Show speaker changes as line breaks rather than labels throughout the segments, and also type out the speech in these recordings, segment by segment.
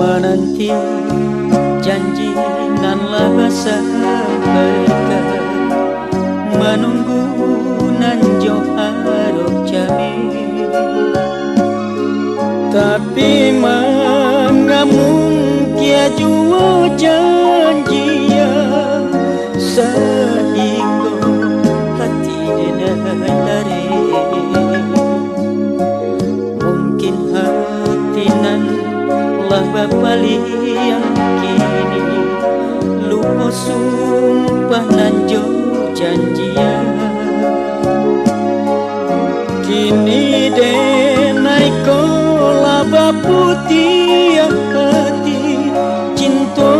menanti janji nan labasa berkat, menunggu nan jo harap jami. Tapi mengamun kia jua janji ya, sehingga hati denai lari. Mungkin hati nan lah bapali yang kini lupa sumpah nan jo janjian. Kini denai kola baputih hati, cinta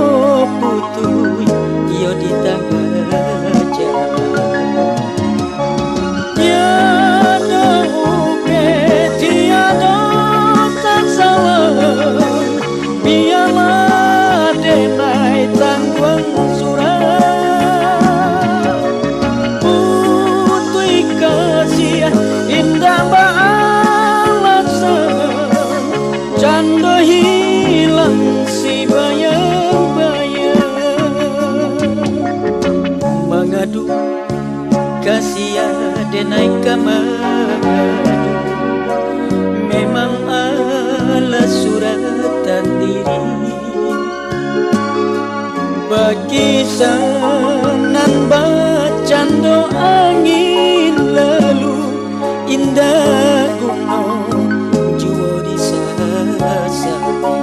putui yo di tengah jalan. Tiada upe, tiada tak salah, biarlah denai tanggung surat. Putui kasih indah balasan, canda hilang si bayang-bayang. Mengadu kasih denai kamadu, memang ala suratan diri. Bagi sanan bacando angin lalu, indah gunung jua disasati.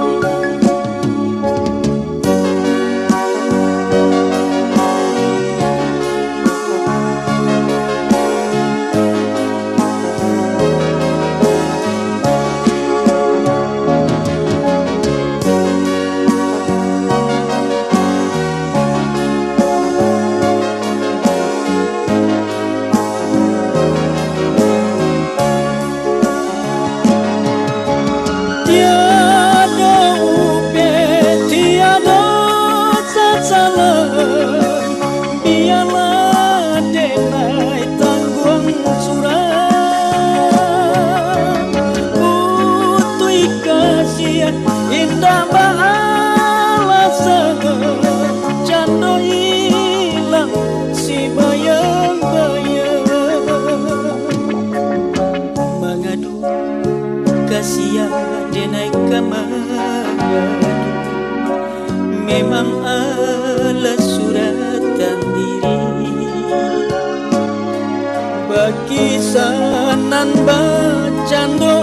Biarlah denai tanggung surat. Putui kasih indah balasan, canda hilang si bayang-bayang. Mengadu kasih denai kamadu, memang ala suratan diri. Bagi sanan bacando